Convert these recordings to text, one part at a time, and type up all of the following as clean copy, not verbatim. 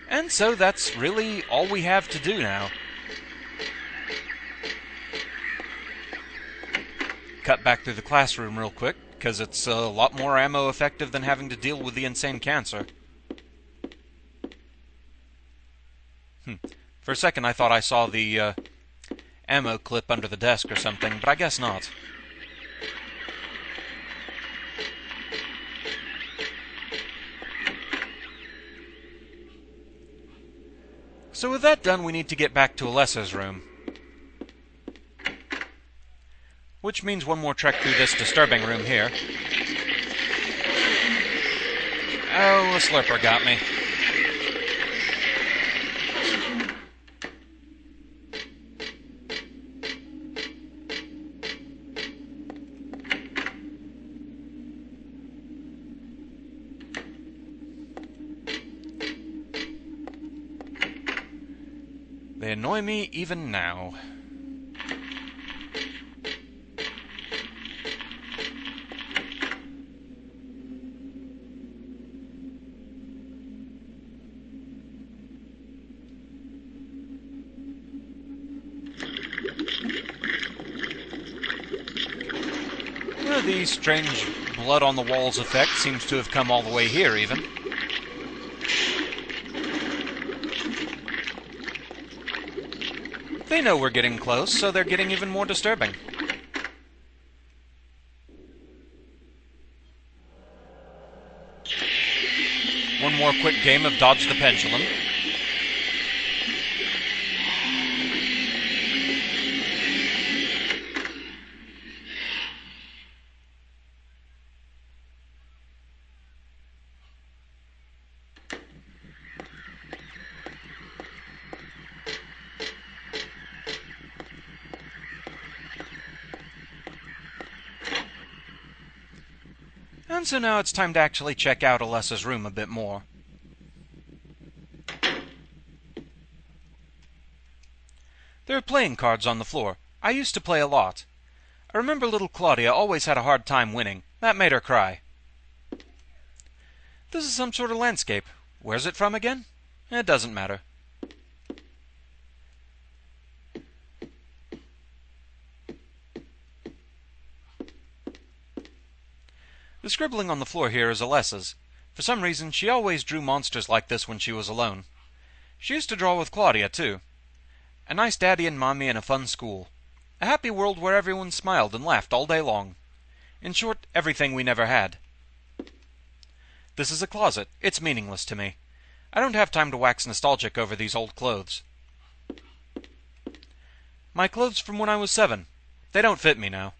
And so that's really all we have to do now. Cut back through the classroom real quick, because it's a lot more ammo effective than having to deal with the insane cancer. For a second I thought I saw the ammo clip under the desk or something, but I guess not. So with that done, we need to get back to Alessa's room. Which means one more trek through this disturbing room here. Oh, the slurper got me. They annoy me even now. The strange blood on the walls effect seems to have come all the way here, even. They know we're getting close, so they're getting even more disturbing. One more quick game of Dodge the Pendulum. And so now it's time to actually check out Alessa's room a bit more. There are playing cards on the floor. I used to play a lot. I remember little Claudia always had a hard time winning. That made her cry. This is some sort of landscape. Where's it from again? It doesn't matter. The scribbling on the floor here is Alessa's. For some reason, she always drew monsters like this when she was alone. She used to draw with Claudia, too. A nice daddy and mommy and a fun school. A happy world where everyone smiled and laughed all day long. In short, everything we never had. This is a closet. It's meaningless to me. I don't have time to wax nostalgic over these old clothes. My clothes from when I was 7. They don't fit me now.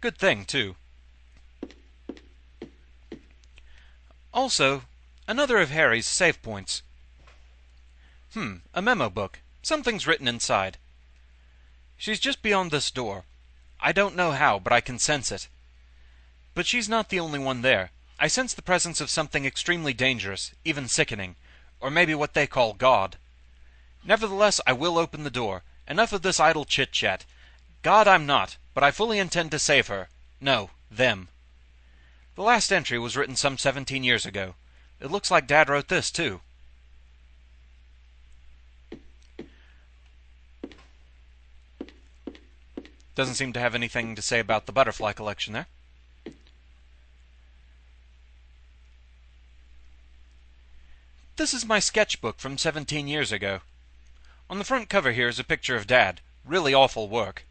Good thing, too. Also, another of Harry's save points. A memo book. Something's written inside. She's just beyond this door. I don't know how, but I can sense it. But she's not the only one there. I sense the presence of something extremely dangerous, even sickening, or maybe what they call God. Nevertheless, I will open the door. Enough of this idle chit-chat. God I'm not, but I fully intend to save her. No, them. The last entry was written some 17 years ago. It looks like Dad wrote this, too. Doesn't seem to have anything to say about the butterfly collection there. This is my sketchbook from 17 years ago. On the front cover here is a picture of Dad. Really awful work.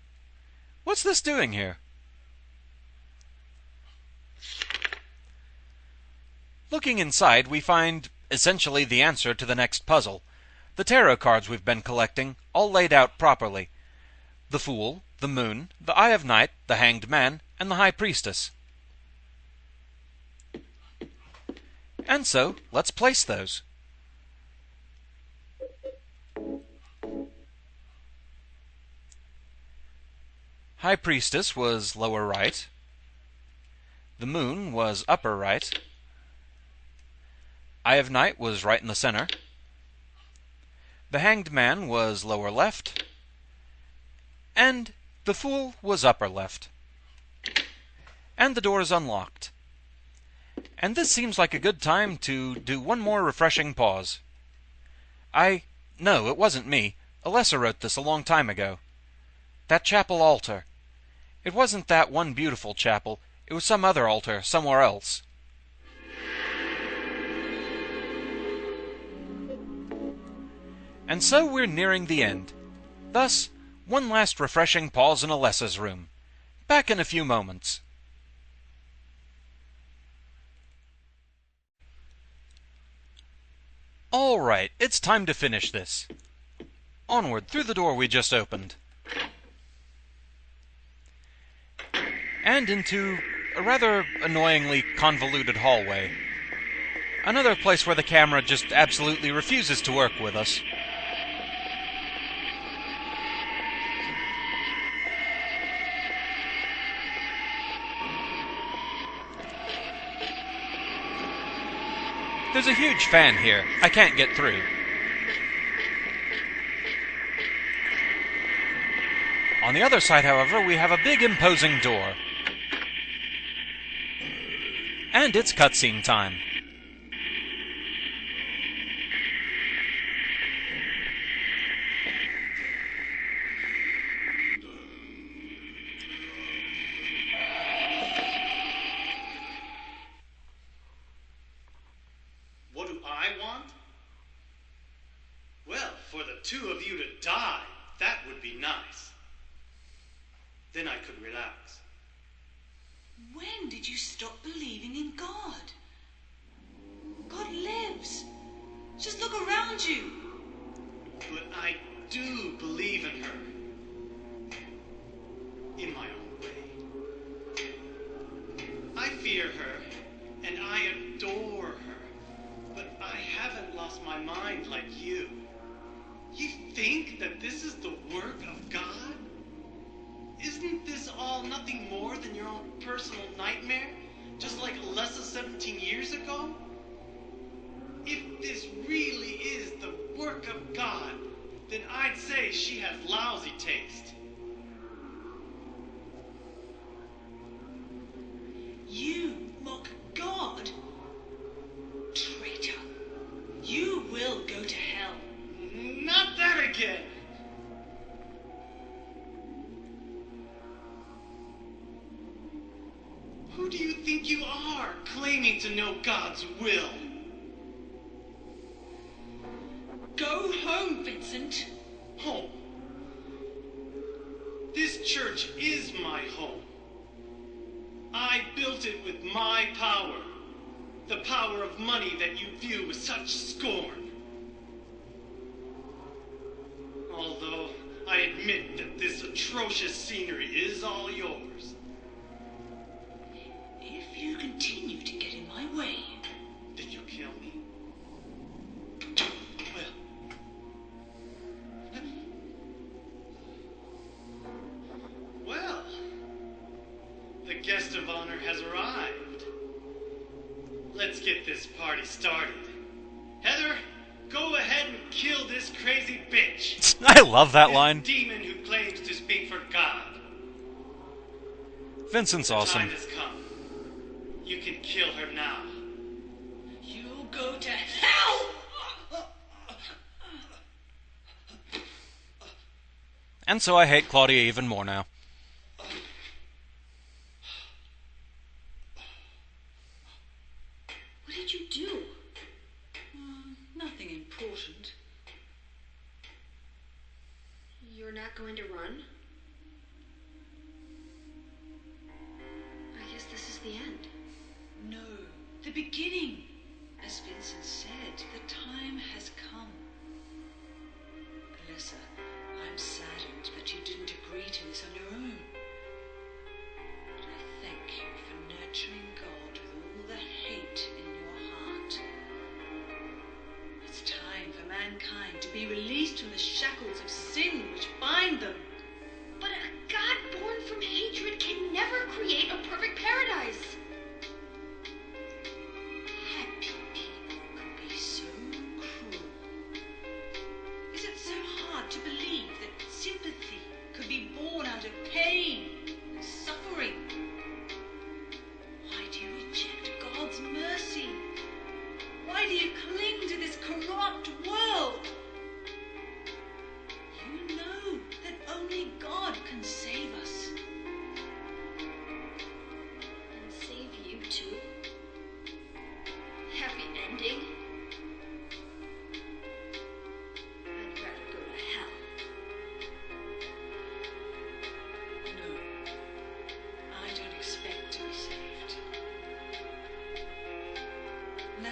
What's this doing here? Looking inside, we find, essentially, the answer to the next puzzle. The tarot cards we've been collecting, all laid out properly. The Fool, the Moon, the Eye of Night, the Hanged Man, and the High Priestess. And so, let's place those. High Priestess was lower right. The Moon was upper right. Eye of Night was right in the center. The Hanged Man was lower left. And the Fool was upper left. And the door is unlocked. And this seems like a good time to do one more refreshing pause. No, it wasn't me. Alessa wrote this a long time ago. That chapel altar. It wasn't that one beautiful chapel. It was some other altar, somewhere else. And so we're nearing the end. Thus, one last refreshing pause in Alessa's room. Back in a few moments. All right, it's time to finish this. Onward, through the door we just opened. And into a rather annoyingly convoluted hallway. Another place where the camera just absolutely refuses to work with us. There's a huge fan here. I can't get through. On the other side, however, we have a big imposing door. And it's cutscene time. What do I want? Well, for the two of you to die, that would be nice. Then I could relax. When did you stop believing in God? God lives. Just look around you. But I do believe in her. In my own way. I fear her, and I adore her. But I haven't lost my mind like you. You think that this is the work of God? Isn't this all nothing more than your own personal nightmare? Just like Alessa 17 years ago? If this really is the work of God, then I'd say she has lousy taste. You mock God? Traitor. You will go to hell. Not that again! Who do you think you are, claiming to know God's will? Go home, Vincent. Home. This church is my home. I built it with my power. The power of money that you view with such scorn. Although I admit that this atrocious scenery is all yours. If you continue to get in my way... Did you kill me? Well, the guest of honor has arrived. Let's get this party started. Heather, go ahead and kill this crazy bitch. I love that This line. demon who claims to speak for God. Vincent's The awesome. time has come. You can kill her now. You'll go to hell! And so I hate Claudia even more now. What did you do? Nothing important. You're not going to run? I guess this is the end. No, the beginning. As Vincent said, the time has come. Alessa, I'm saddened that you didn't agree to this on your own. But I thank you for nurturing God with all the hate in your heart. It's time for mankind to be released from the shackles of sin which bind them. But a God born from hatred can never create a perfect paradise. Happy people can be so cruel. Is it so hard to believe that sympathy could be born out of pain and suffering? Why do you reject God's mercy? Why do you cling to this corrupt world?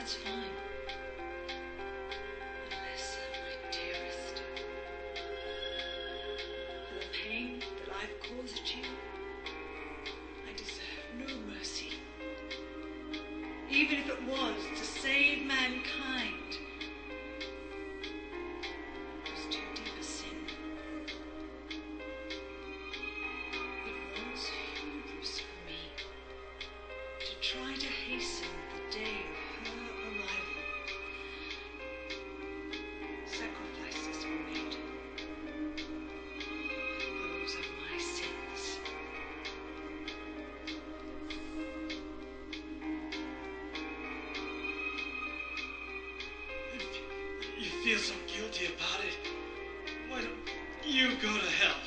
That's fine. Alessa, my dearest, for the pain that I've caused you, I deserve no mercy. Even if it was to save mankind, it was too deep a sin. It was hubris for me to try to hasten the day of her arrival. Sacrifices were made. Those are my sins. You feel so guilty about it. Why don't you go to hell?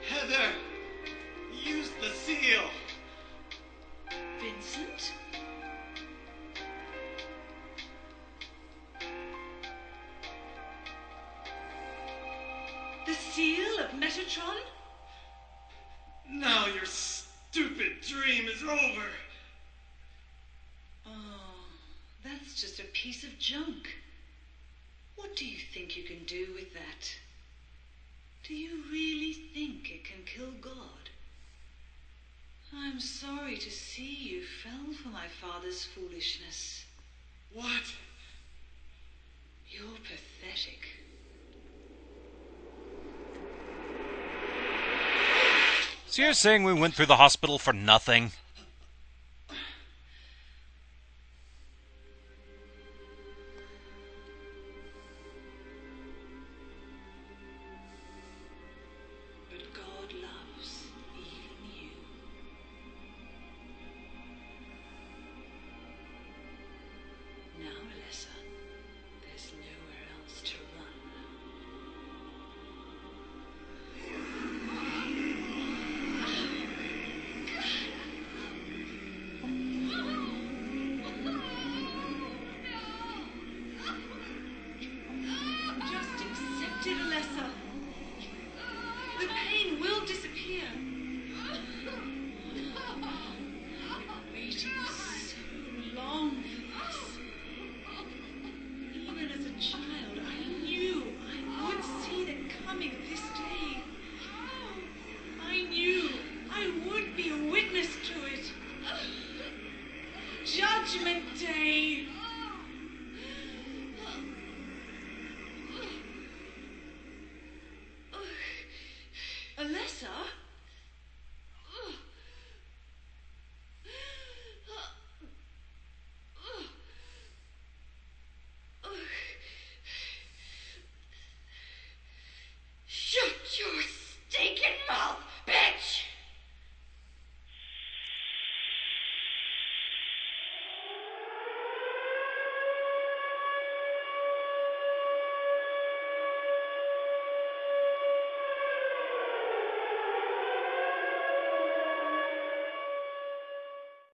Heather, use the seal. Vincent? The seal of Metatron? Now your stupid dream is over. Oh, that's just a piece of junk. What do you think you can do with that? Do you really think it can kill God? I'm sorry to see you fell for my father's foolishness. What? You're pathetic. So you're saying we went through the hospital for nothing? But God loves even you. Now, Alessa, there's nowhere else to run. Just accept it, Alessa. The pain will disappear. I've been waiting so long for this. Even as a child, I knew I would see the coming of this day. I knew I would be a witness to it. Judgment Day.